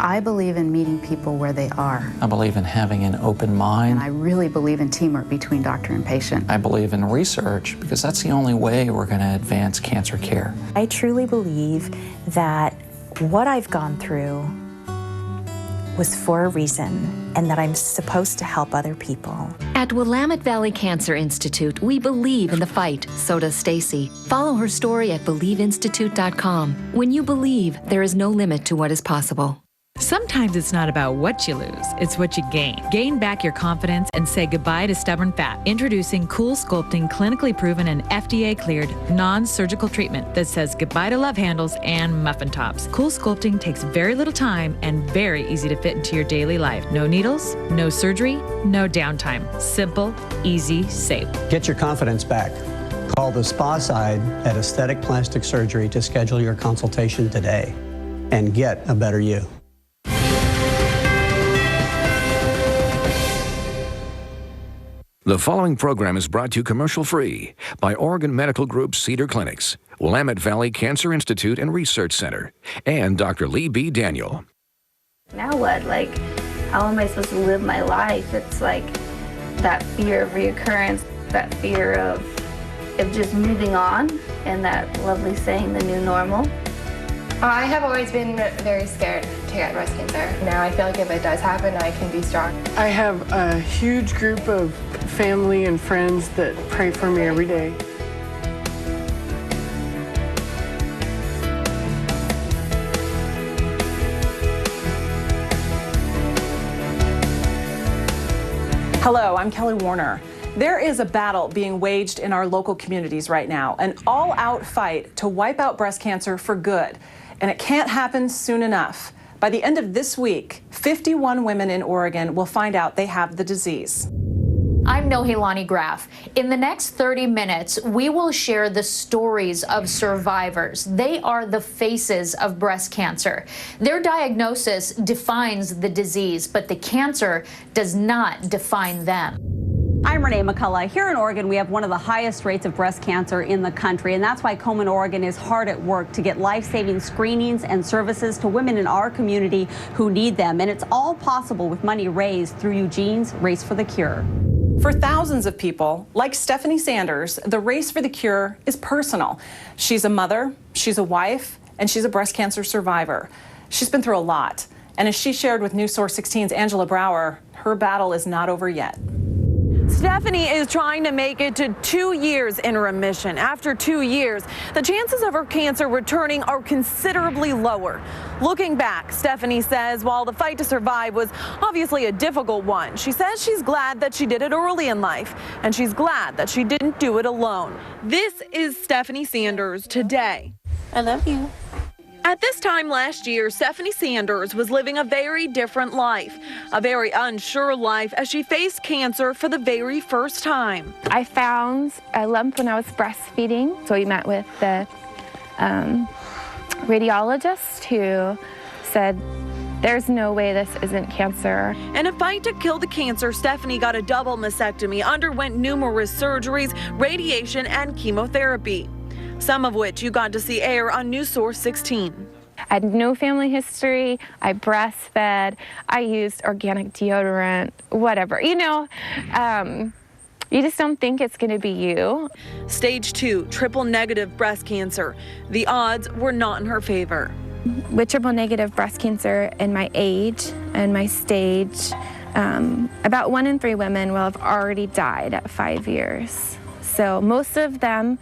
I believe in meeting people where they are. I believe in having an open mind. And I really believe in teamwork between doctor and patient. I believe in research because that's the only way we're going to advance cancer care. I truly believe that what I've gone through was for a reason and that I'm supposed to help other people. At Willamette Valley Cancer Institute, we believe in the fight. So does Stacy. Follow her story at BelieveInstitute.com. When you believe, there is no limit to what is possible. Sometimes it's not about what you lose, it's what you gain. Gain back your confidence and say goodbye to stubborn fat. Introducing Cool Sculpting, clinically proven and FDA-cleared non-surgical treatment that says goodbye to love handles and muffin tops. Cool Sculpting takes very little time and very easy to fit into your daily life. No needles, no surgery, no downtime. Simple, easy, safe. Get your confidence back. Call the Spa Side at Aesthetic Plastic Surgery to schedule your consultation today and get a better you. The following program is brought to you commercial-free by Oregon Medical Group Cedar Clinics, Willamette Valley Cancer Institute and Research Center, and Dr. Lee B. Daniel. Now what? Like, how am I supposed to live my life? It's like that fear of reoccurrence, that fear of just moving on, and that lovely saying, the new normal. I have always been very scared to get breast cancer. Now I feel like if it does happen, I can be strong. I have a huge group of family and friends that pray for me every day. Hello, I'm Kelly Warner. There is a battle being waged in our local communities right now, an all-out fight to wipe out breast cancer for good. And it can't happen soon enough. By the end of this week, 51 women in Oregon will find out they have the disease. I'm Nohelani Graf. In the next 30 minutes, we will share the stories of survivors. They are the faces of breast cancer. Their diagnosis defines the disease, but the cancer does not define them. I'm Renee McCullough. Here in Oregon, we have one of the highest rates of breast cancer in the country, and that's why Komen Oregon is hard at work to get life-saving screenings and services to women in our community who need them. And it's all possible with money raised through Eugene's Race for the Cure. For thousands of people, like Stephanie Sanders, the Race for the Cure is personal. She's a mother, she's a wife, and she's a breast cancer survivor. She's been through a lot. And as she shared with News Source 16's Angela Brower, her battle is not over yet. Stephanie is trying to make it to 2 years in remission. After 2 years, the chances of her cancer returning are considerably lower. Looking back, Stephanie says while the fight to survive was obviously a difficult one, she says she's glad that she did it early in life, and she's glad that she didn't do it alone. This is Stephanie Sanders today. I love you. At this time last year, Stephanie Sanders was living a very different life, a very unsure life as she faced cancer for the very first time. I found a lump when I was breastfeeding, so we met with the radiologist who said, there's no way this isn't cancer. In a fight to kill the cancer, Stephanie got a double mastectomy, underwent numerous surgeries, radiation, and chemotherapy, some of which you got to see air on News Source 16. I had no family history. I breastfed. I used organic deodorant, whatever. You know, you just don't think it's going to be you. Stage 2, triple negative breast cancer. The odds were not in her favor. With triple negative breast cancer in my age and my stage, about 1 in 3 women will have already died at 5 years. So most of them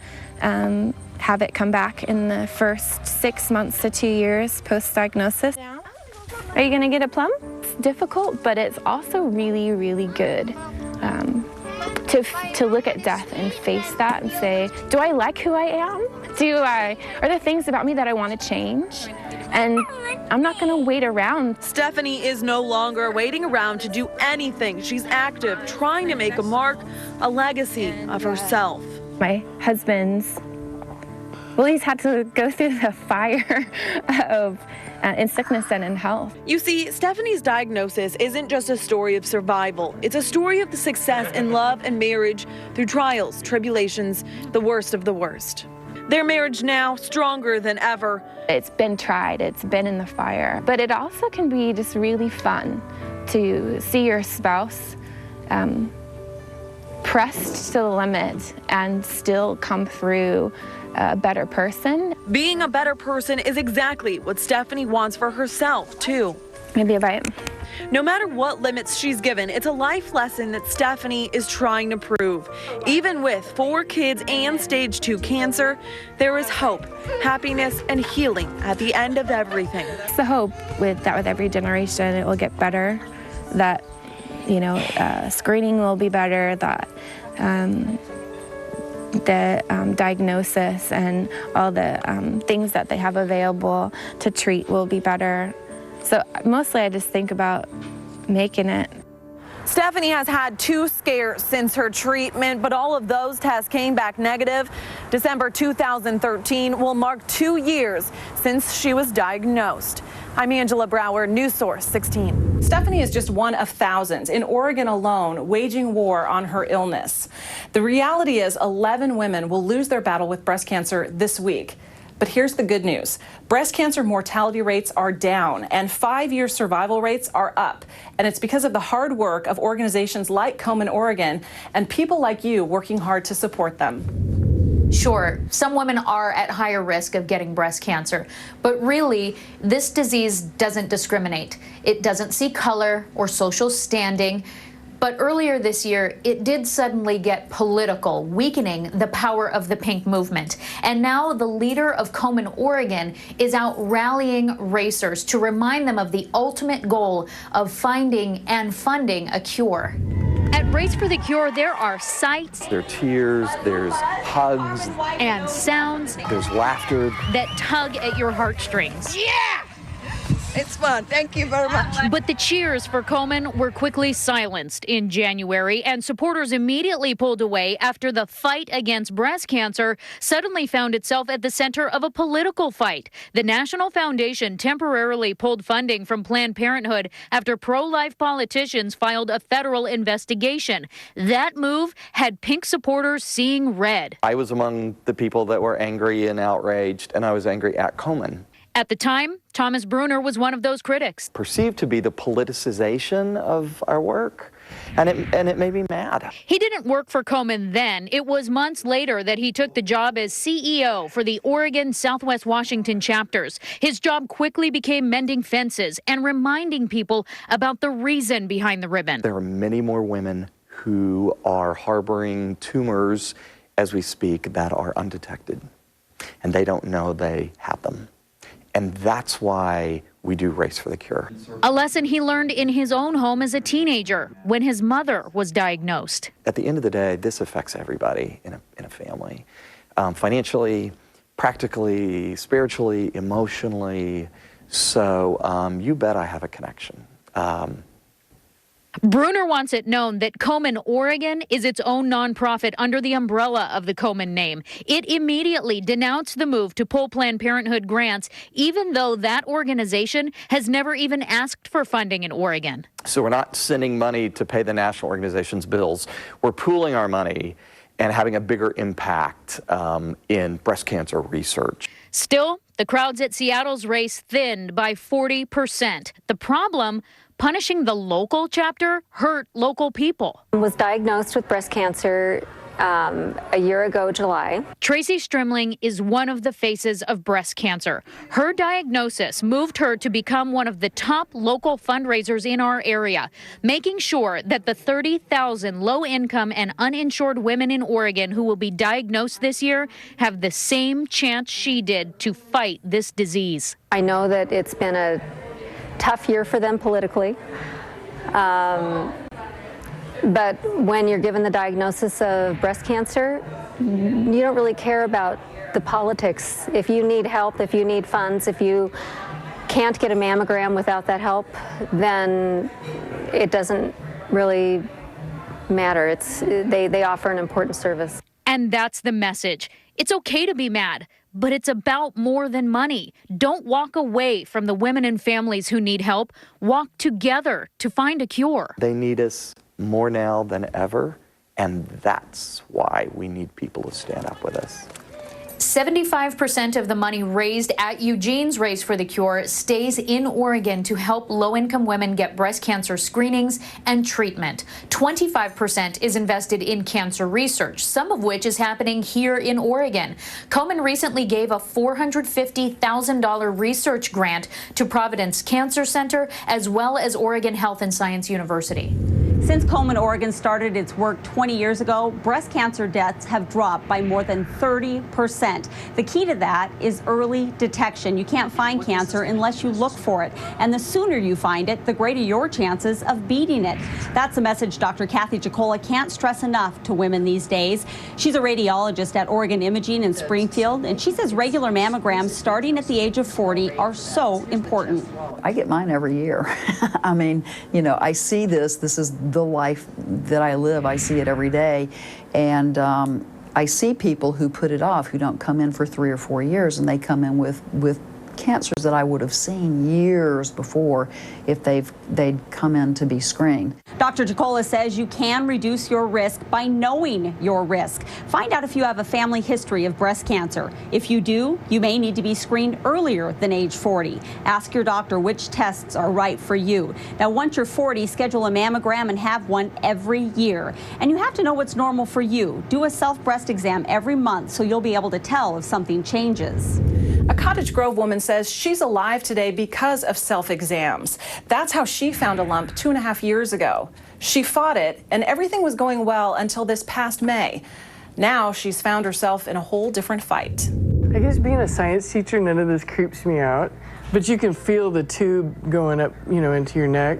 have it come back in the first 6 months to 2 years post-diagnosis. Are you gonna get a plum? It's difficult, but it's also really, really good to look at death and face that and say, do I like who I am? Are there things about me that I want to change? And I'm not gonna wait around. Stephanie is no longer waiting around to do anything. She's active, trying to make a mark, a legacy of herself. My husband's, well, he's had to go through the fire of in sickness and in health. You see, Stephanie's diagnosis isn't just a story of survival. It's a story of the success in love and marriage through trials, tribulations, the worst of the worst. Their marriage now stronger than ever. It's been tried, it's been in the fire, but it also can be just really fun to see your spouse pressed to the limit and still come through a better person. Being a better person is exactly what Stephanie wants for herself, too. Maybe a bite. No matter what limits she's given, it's a life lesson that Stephanie is trying to prove. Even with 4 kids and stage 2 cancer, there is hope, happiness, and healing at the end of everything. It's the hope with every generation it will get better, that screening will be better, that the diagnosis and all the things that they have available to treat will be better. So mostly I just think about making it. Stephanie has had 2 scares since her treatment, but all of those tests came back negative. December 2013 will mark 2 years since she was diagnosed. I'm Angela Brower, News Source 16. Stephanie is just one of thousands in Oregon alone waging war on her illness. The reality is 11 women will lose their battle with breast cancer this week. But here's the good news. Breast cancer mortality rates are down and 5-year survival rates are up. And it's because of the hard work of organizations like Komen Oregon and people like you working hard to support them. Sure, some women are at higher risk of getting breast cancer, but really, this disease doesn't discriminate. It doesn't see color or social standing. But earlier this year, it did suddenly get political, weakening the power of the pink movement. And now the leader of Komen Oregon is out rallying racers to remind them of the ultimate goal of finding and funding a cure. At Race for the Cure, there are sights, there are tears, there's hugs, and sounds, there's laughter that tug at your heartstrings. Yeah! It's fun. Thank you very much. But the cheers for Komen were quickly silenced in January, and supporters immediately pulled away after the fight against breast cancer suddenly found itself at the center of a political fight. The National Foundation temporarily pulled funding from Planned Parenthood after pro-life politicians filed a federal investigation. That move had pink supporters seeing red. I was among the people that were angry and outraged, and I was angry at Komen. At the time, Thomas Bruner was one of those critics. Perceived to be the politicization of our work, and it made me mad. He didn't work for Komen then. It was months later that he took the job as CEO for the Oregon Southwest Washington chapters. His job quickly became mending fences and reminding people about the reason behind the ribbon. There are many more women who are harboring tumors as we speak that are undetected, and they don't know they have them. And that's why we do Race for the Cure. A lesson he learned in his own home as a teenager when his mother was diagnosed. At the end of the day, this affects everybody in a family. Financially, practically, spiritually, emotionally. So you bet I have a connection. Bruner wants it known that Komen Oregon is its own nonprofit under the umbrella of the Komen name. It immediately denounced the move to pull Planned Parenthood grants, even though that organization has never even asked for funding in Oregon. So we're not sending money to pay the national organization's bills. We're pooling our money and having a bigger impact in breast cancer research. Still, the crowds at Seattle's race thinned by 40%. The problem, punishing the local chapter hurt local people. I was diagnosed with breast cancer a year ago, July. Tracy Strimling is one of the faces of breast cancer. Her diagnosis moved her to become one of the top local fundraisers in our area, making sure that the 30,000 low-income and uninsured women in Oregon who will be diagnosed this year have the same chance she did to fight this disease. I know that it's been a tough year for them politically. But when you're given the diagnosis of breast cancer, you don't really care about the politics. If you need help, if you need funds, if you can't get a mammogram without that help, then it doesn't really matter. They offer an important service. And that's the message. It's okay to be mad, but it's about more than money. Don't walk away from the women and families who need help. Walk together to find a cure. They need us more now than ever, and that's why we need people to stand up with us. 75% of the money raised at Eugene's Race for the Cure stays in Oregon to help low-income women get breast cancer screenings and treatment. 25% is invested in cancer research, some of which is happening here in Oregon. Komen recently gave a $450,000 research grant to Providence Cancer Center as well as Oregon Health and Science University. Since Komen, Oregon started its work 20 years ago, breast cancer deaths have dropped by more than 30%. The key to that is early detection. You can't find cancer unless you look for it. And the sooner you find it, the greater your chances of beating it. That's a message Dr. Kathy Jacola can't stress enough to women these days. She's a radiologist at Oregon Imaging in Springfield, and she says regular mammograms starting at the age of 40 are so important. I get mine every year. I mean, you know, I see this. This is the life that I live. I see it every day. And I see people who put it off, who don't come in for 3 or 4 years, and they come in with cancers that I would have seen years before if they'd come in to be screened. Dr. Jacola says you can reduce your risk by knowing your risk. Find out if you have a family history of breast cancer. If you do, you may need to be screened earlier than age 40. Ask your doctor which tests are right for you. Now, once you're 40, schedule a mammogram and have one every year. And you have to know what's normal for you. Do a self-breast exam every month so you'll be able to tell if something changes. A Cottage Grove woman says she's alive today because of self-exams. That's how she found a lump 2.5 years ago. She fought it, and everything was going well until this past May. Now she's found herself in a whole different fight. I guess being a science teacher, none of this creeps me out, but you can feel the tube going up, you know, into your neck.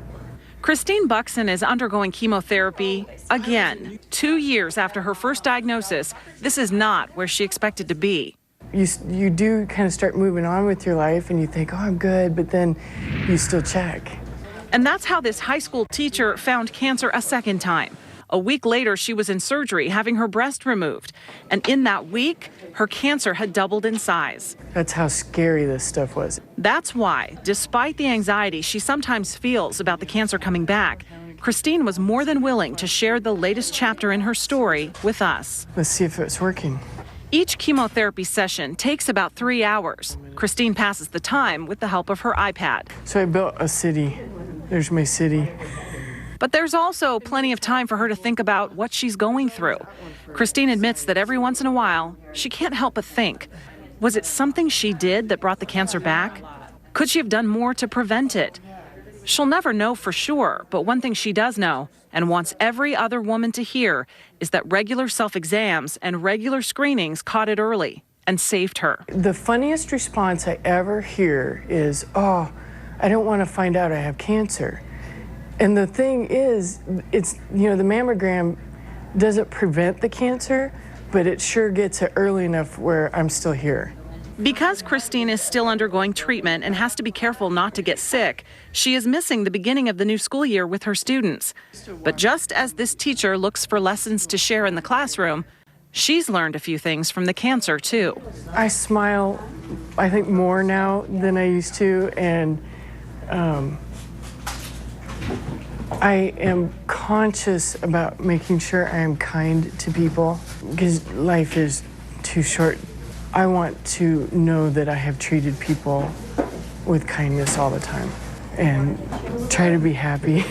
Christine Buxton is undergoing chemotherapy again. 2 years after her first diagnosis, this is not where she expected to be. You do kind of start moving on with your life and you think, oh, I'm good, but then you still check. And that's how this high school teacher found cancer a second time. A week later, she was in surgery having her breast removed. And in that week, her cancer had doubled in size. That's how scary this stuff was. That's why, despite the anxiety she sometimes feels about the cancer coming back, Christine was more than willing to share the latest chapter in her story with us. Let's see if it's working. Each chemotherapy session takes about 3 hours. Christine passes the time with the help of her iPad. So I built a city. There's my city. But there's also plenty of time for her to think about what she's going through. Christine admits that every once in a while, she can't help but think, was it something she did that brought the cancer back? Could she have done more to prevent it? She'll never know for sure, but one thing she does know, and wants every other woman to hear, is that regular self-exams and regular screenings caught it early and saved her. The funniest response I ever hear is, oh, I don't want to find out I have cancer. And the thing is, it's, you know, the mammogram doesn't prevent the cancer, but it sure gets it early enough where I'm still here. Because Christine is still undergoing treatment and has to be careful not to get sick, she is missing the beginning of the new school year with her students. But just as this teacher looks for lessons to share in the classroom, she's learned a few things from the cancer, too. I smile, I think, more now than I used to, and I am conscious about making sure I am kind to people, because life is too short. I want to know that I have treated people with kindness all the time and try to be happy.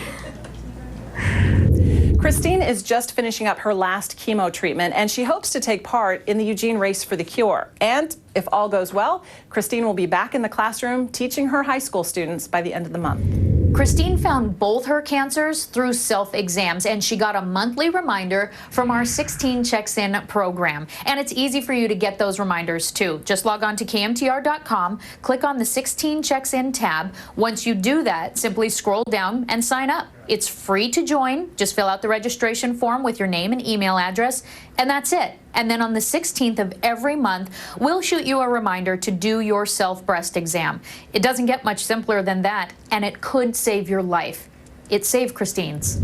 Christine is just finishing up her last chemo treatment, and she hopes to take part in the Eugene Race for the Cure. And if all goes well, Christine will be back in the classroom teaching her high school students by the end of the month. Christine found both her cancers through self-exams, and she got a monthly reminder from our 16 Checks In program. And it's easy for you to get those reminders too. Just log on to KMTR.com, click on the 16 Checks In tab. Once you do that, simply scroll down and sign up. It's free to join. Just fill out the registration form with your name and email address, and that's it. And then on the 16th of every month, we'll shoot you a reminder to do your self-breast exam. It doesn't get much simpler than that, and it could save your life. It saved Christine's.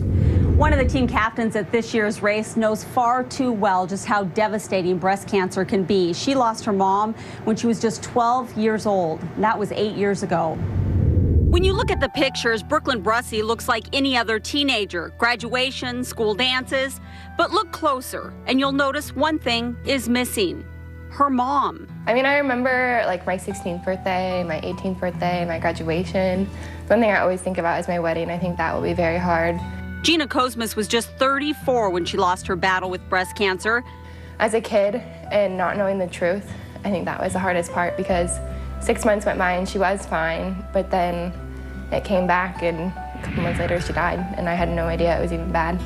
One of the team captains at this year's race knows far too well just how devastating breast cancer can be. She lost her mom when she was just 12 years old, and that was 8 years ago. When you look at the pictures, Brooklyn Brussey looks like any other teenager. Graduation, school dances. But look closer, and you'll notice one thing is missing. her mom. I mean, I remember like my 16th birthday, my 18th birthday, my graduation. One thing I always think about is my wedding. I think that will be very hard. Gina Kosmas was just 34 when she lost her battle with breast cancer. As a kid and not knowing the truth, I think that was the hardest part because 6 months went by and she was fine, but then it came back and a couple months later she died and I had no idea it was even bad.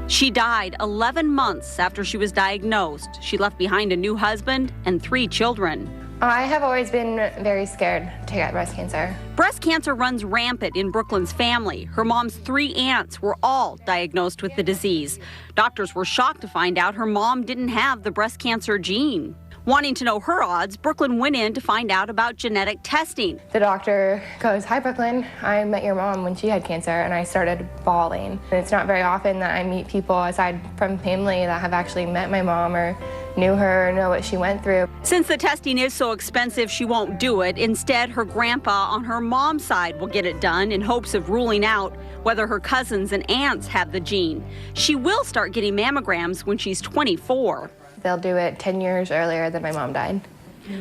She died 11 months after she was diagnosed. She left behind a new husband and 3 children. I have always been very scared to get breast cancer. Breast cancer runs rampant in Brooklyn's family. Her mom's 3 aunts were all diagnosed with the disease. Doctors were shocked to find out her mom didn't have the breast cancer gene. Wanting to know her odds, Brooklyn went in to find out about genetic testing. The doctor goes, "Hi, Brooklyn, I met your mom when she had cancer," and I started bawling. And it's not very often that I meet people aside from family that have actually met my mom or knew her or know what she went through. Since the testing is so expensive, she won't do it. Instead, her grandpa on her mom's side will get it done in hopes of ruling out whether her cousins and aunts have the gene. She will start getting mammograms when she's 24. They'll do it 10 years earlier than my mom died.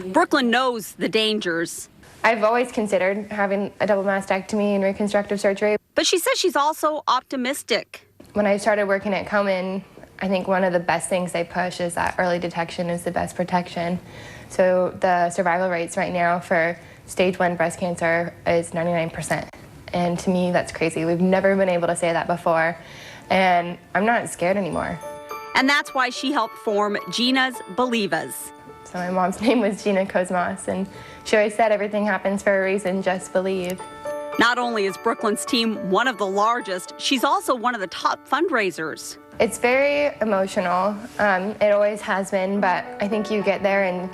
Brooklyn knows the dangers. I've always considered having a double mastectomy and reconstructive surgery. But she says she's also optimistic. When I started working at Komen, I think one of the best things they push is that early detection is the best protection. So the survival rates right now for stage 1 breast cancer is 99%. And to me, that's crazy. We've never been able to say that before. And I'm not scared anymore. And that's why she helped form Gina's Believas. So my mom's name was Gina Kosmas, and she always said everything happens for a reason, just believe. Not only is Brooklyn's team one of the largest, she's also one of the top fundraisers. It's very emotional. It always has been, but I think you get there and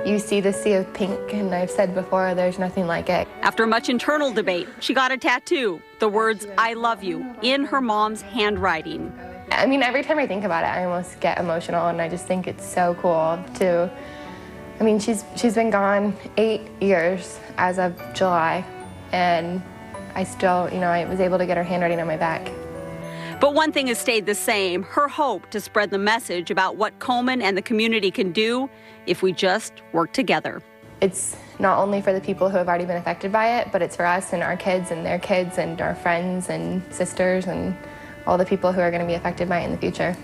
you see the sea of pink, and I've said before, there's nothing like it. After much internal debate, she got a tattoo, the words, "I love you," in her mom's handwriting. I mean, every time I think about it, I almost get emotional, and I just think it's so cool to, I mean, she's been gone 8 years as of July, and I still, I was able to get her handwriting on my back. But one thing has stayed the same, her hope to spread the message about what Komen and the community can do if we just work together. It's not only for the people who have already been affected by it, but it's for us and our kids and their kids and our friends and sisters and all the people who are going to be affected by it in the future.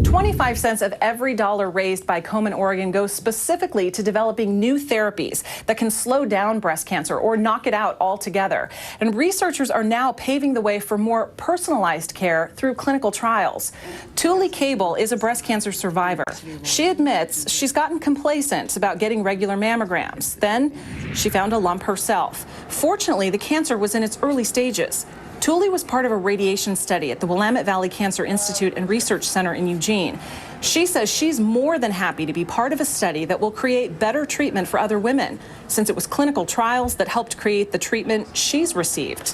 25 cents of every dollar raised by Komen Oregon goes specifically to developing new therapies that can slow down breast cancer or knock it out altogether. And researchers are now paving the way for more personalized care through clinical trials. Tuli Cable is a breast cancer survivor. She admits she's gotten complacent about getting regular mammograms. Then she found a lump herself. Fortunately, the cancer was in its early stages. Tuli was part of a radiation study at the Willamette Valley Cancer Institute and Research Center in Eugene. She says she's more than happy to be part of a study that will create better treatment for other women, since it was clinical trials that helped create the treatment she's received.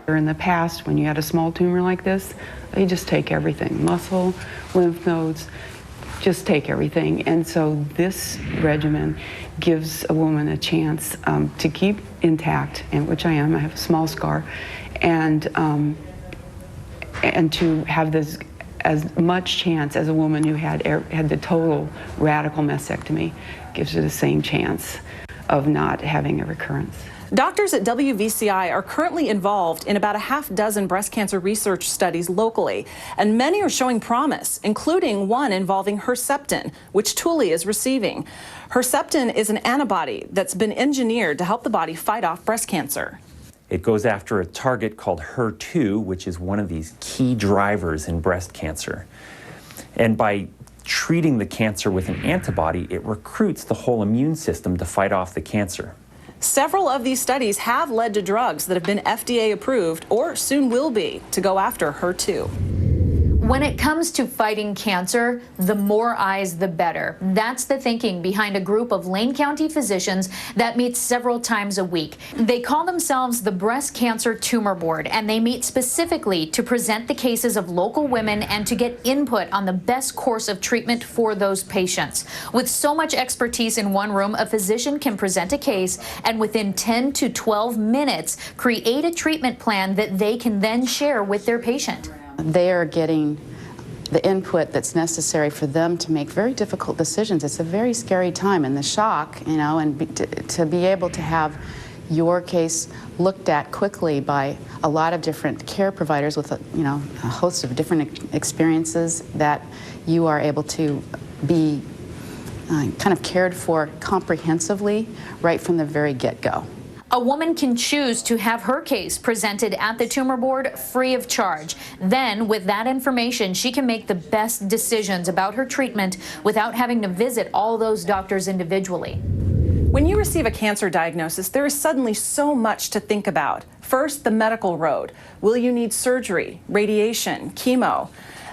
In the past, when you had a small tumor like this, they just take everything, muscle, lymph nodes, just take everything. And so this regimen gives a woman a chance to keep intact, and which I am. I have a small scar. And to have this as much chance as a woman who had the total radical mastectomy gives her the same chance of not having a recurrence. Doctors at WVCI are currently involved in about a half-dozen breast cancer research studies locally, and many are showing promise, including one involving Herceptin, which Tuli is receiving. Herceptin is an antibody that's been engineered to help the body fight off breast cancer. It goes after a target called HER2, which is one of these key drivers in breast cancer. And by treating the cancer with an antibody, it recruits the whole immune system to fight off the cancer. Several of these studies have led to drugs that have been FDA approved or soon will be to go after HER2. When it comes to fighting cancer, the more eyes, the better. That's the thinking behind a group of Lane County physicians that meets several times a week. They call themselves the Breast Cancer Tumor Board, and they meet specifically to present the cases of local women and to get input on the best course of treatment for those patients. With so much expertise in one room, a physician can present a case and within 10 to 12 minutes create a treatment plan that they can then share with their patient. They are getting the input that's necessary for them to make very difficult decisions. It's a very scary time, and the shock, you know, and to be able to have your case looked at quickly by a lot of different care providers with a host of different experiences, that you are able to be kind of cared for comprehensively right from the very get-go. A woman can choose to have her case presented at the tumor board free of charge. Then, with that information, she can make the best decisions about her treatment without having to visit all those doctors individually. When you receive a cancer diagnosis, there is suddenly so much to think about. First, the medical road. Will you need surgery, radiation, chemo?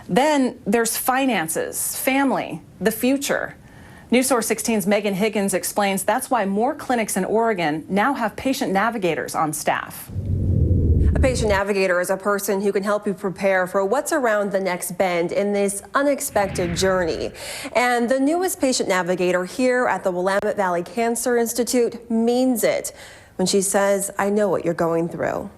Then there's finances, family, the future. News Source 16's Megan Higgins explains that's why more clinics in Oregon now have patient navigators on staff. A patient navigator is a person who can help you prepare for what's around the next bend in this unexpected journey. And the newest patient navigator here at the Willamette Valley Cancer Institute means it when she says, "I know what you're going through."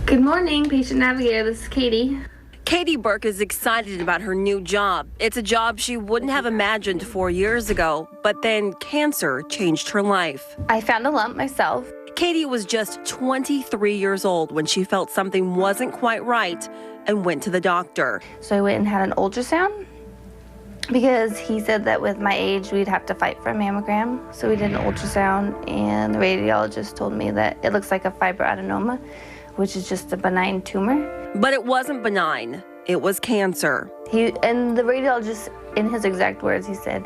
Good morning, patient navigator. This is Katie. Katie Burke is excited about her new job. It's a job she wouldn't have imagined 4 years ago, but then cancer changed her life. I found a lump myself. Katie was just 23 years old when she felt something wasn't quite right and went to the doctor. So I went and had an ultrasound because he said that with my age we'd have to fight for a mammogram. So we did an ultrasound, and the radiologist told me that it looks like a fibroadenoma, which is just a benign tumor. But it wasn't benign. It was cancer. And the radiologist, in his exact words, he said,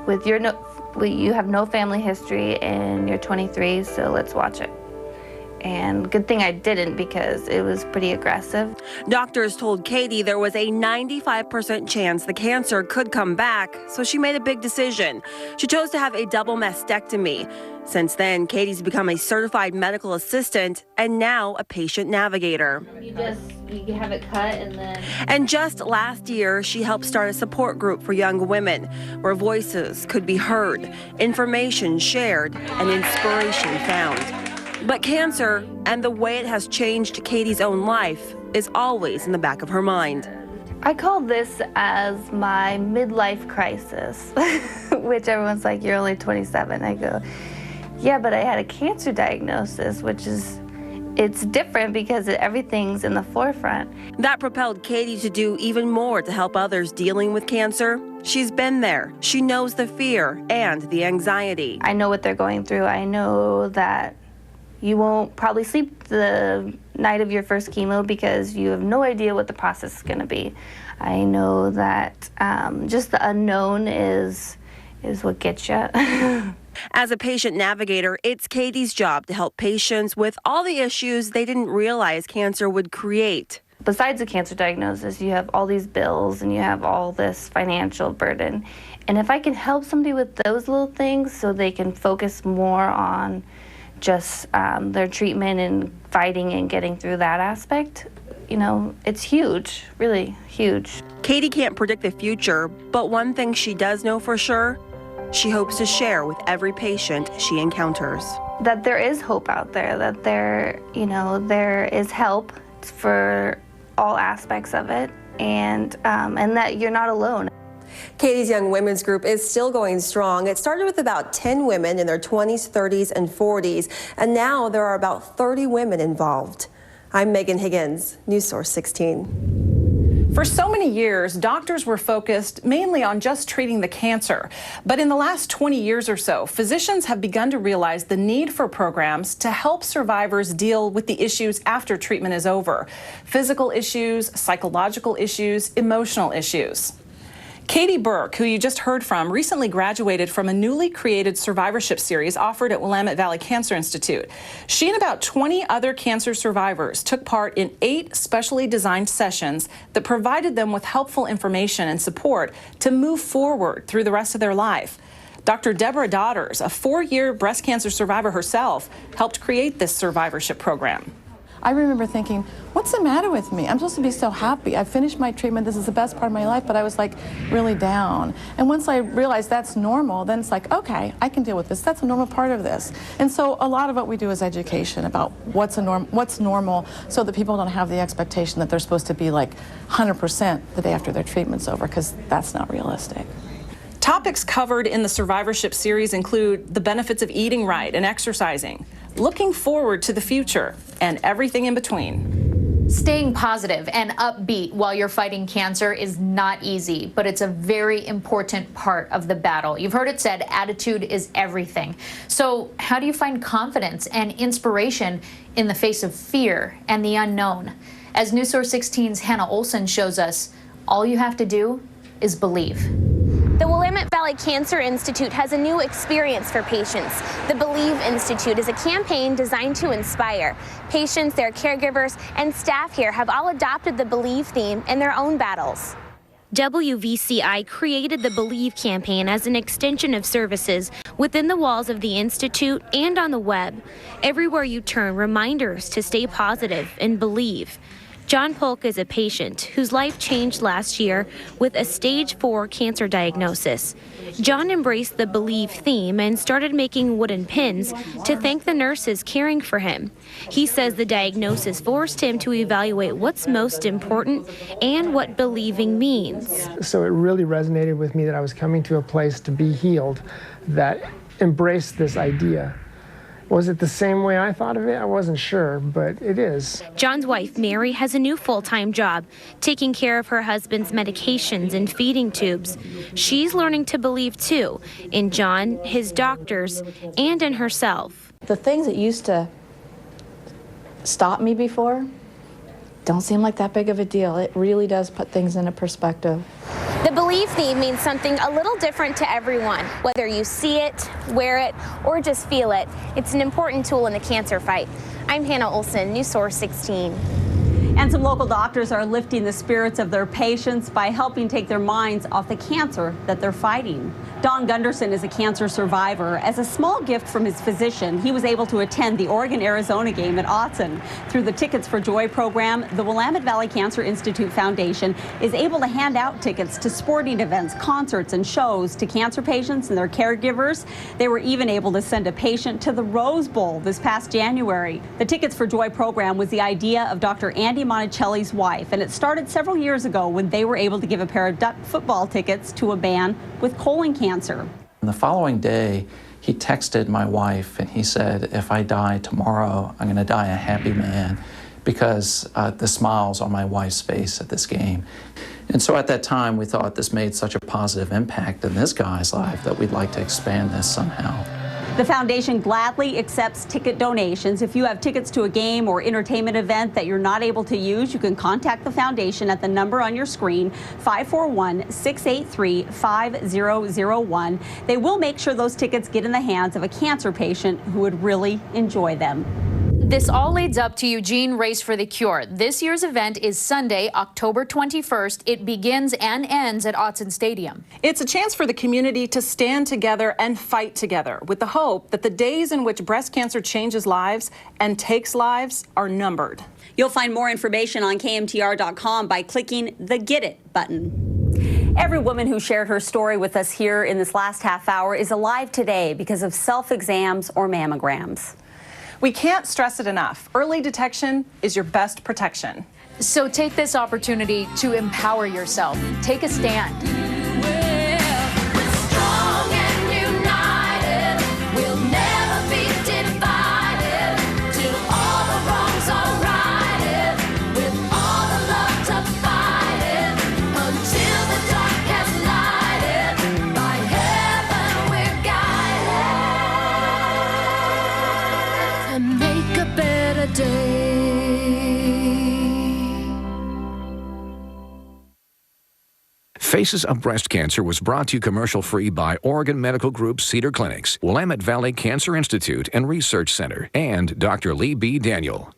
you have no family history and you're 23, so let's watch it. And good thing I didn't, because it was pretty aggressive. Doctors told Katie there was a 95% chance the cancer could come back, so she made a big decision. She chose to have a double mastectomy. Since then, Katie's become a certified medical assistant and now a patient navigator. You have it cut and then... And just last year, she helped start a support group for young women where voices could be heard, information shared, and inspiration found. But cancer and the way it has changed Katie's own life is always in the back of her mind. I call this as my midlife crisis, which everyone's like, you're only 27. I go, yeah, but I had a cancer diagnosis, which is, it's different because everything's in the forefront. That propelled Katie to do even more to help others dealing with cancer. She's been there. She knows the fear and the anxiety. I know what they're going through. I know that you won't probably sleep the night of your first chemo because you have no idea what the process is going to be. I know that just the unknown is what gets you. As a patient navigator, it's Katie's job to help patients with all the issues they didn't realize cancer would create. Besides the cancer diagnosis, you have all these bills and you have all this financial burden. And if I can help somebody with those little things so they can focus more on just their treatment and fighting and getting through that aspect, you know, it's huge, really huge. Katie can't predict the future, but one thing she does know for sure, she hopes to share with every patient she encounters. That there is hope out there, that there is help for all aspects of it, and that you're not alone. Katie's Young Women's Group is still going strong. It started with about 10 women in their 20s, 30s, and 40s, and now there are about 30 women involved. I'm Megan Higgins, News Source 16. For so many years, doctors were focused mainly on just treating the cancer. But in the last 20 years or so, physicians have begun to realize the need for programs to help survivors deal with the issues after treatment is over. Physical issues, psychological issues, emotional issues. Katie Burke, who you just heard from, recently graduated from a newly created survivorship series offered at Willamette Valley Cancer Institute. She and about 20 other cancer survivors took part in 8 specially designed sessions that provided them with helpful information and support to move forward through the rest of their life. Dr. Deborah Daughters, a 4-year breast cancer survivor herself, helped create this survivorship program. I remember thinking, what's the matter with me? I'm supposed to be so happy. I finished my treatment. This is the best part of my life, but I was like really down. And once I realized that's normal, then it's like, okay, I can deal with this. That's a normal part of this. And so a lot of what we do is education about what's normal, so that people don't have the expectation that they're supposed to be like 100% the day after their treatment's over, because that's not realistic. Topics covered in the survivorship series include the benefits of eating right and exercising, looking forward to the future, and everything in between. Staying positive and upbeat while you're fighting cancer is not easy, but it's a very important part of the battle. You've heard it said, attitude is everything. So how do you find confidence and inspiration in the face of fear and the unknown? As News Source 16's Hannah Olsen shows us, all you have to do is believe. The Willamette Valley Cancer Institute has a new experience for patients. The Believe Institute is a campaign designed to inspire. Patients, their caregivers, and staff here have all adopted the Believe theme in their own battles. WVCI created the Believe campaign as an extension of services within the walls of the Institute and on the web. Everywhere you turn, reminders to stay positive and believe. John Polk is a patient whose life changed last year with a stage 4 cancer diagnosis. John embraced the Believe theme and started making wooden pins to thank the nurses caring for him. He says the diagnosis forced him to evaluate what's most important and what believing means. So it really resonated with me that I was coming to a place to be healed that embraced this idea. Was it the same way I thought of it? I wasn't sure, but it is. John's wife, Mary, has a new full-time job, taking care of her husband's medications and feeding tubes. She's learning to believe, too, in John, his doctors, and in herself. The things that used to stop me before don't seem like that big of a deal. It really does put things into perspective. The Believe theme means something a little different to everyone. Whether you see it, wear it, or just feel it, it's an important tool in the cancer fight. I'm Hannah Olsen, News Source 16. And some local doctors are lifting the spirits of their patients by helping take their minds off the cancer that they're fighting. Don Gunderson is a cancer survivor. As a small gift from his physician, he was able to attend the Oregon-Arizona game at Autzen. Through the Tickets for Joy program, the Willamette Valley Cancer Institute Foundation is able to hand out tickets to sporting events, concerts, and shows to cancer patients and their caregivers. They were even able to send a patient to the Rose Bowl this past January. The Tickets for Joy program was the idea of Dr. Andy Monticelli's wife, and it started several years ago when they were able to give a pair of duck football tickets to a man with colon cancer. The following day, he texted my wife and he said, if I die tomorrow, I'm going to die a happy man, because the smiles on my wife's face at this game. And so at that time, we thought this made such a positive impact in this guy's life that we'd like to expand this somehow. The foundation gladly accepts ticket donations. If you have tickets to a game or entertainment event that you're not able to use, you can contact the foundation at the number on your screen, 541-683-5001. They will make sure those tickets get in the hands of a cancer patient who would really enjoy them. This all leads up to Eugene Race for the Cure. This year's event is Sunday, October 21st. It begins and ends at Autzen Stadium. It's a chance for the community to stand together and fight together with the hope that the days in which breast cancer changes lives and takes lives are numbered. You'll find more information on KMTR.com by clicking the Get It button. Every woman who shared her story with us here in this last half hour is alive today because of self-exams or mammograms. We can't stress it enough. Early detection is your best protection. So take this opportunity to empower yourself. Take a stand. Faces of Breast Cancer was brought to you commercial-free by Oregon Medical Group Cedar Clinics, Willamette Valley Cancer Institute and Research Center, and Dr. Lee B. Daniel.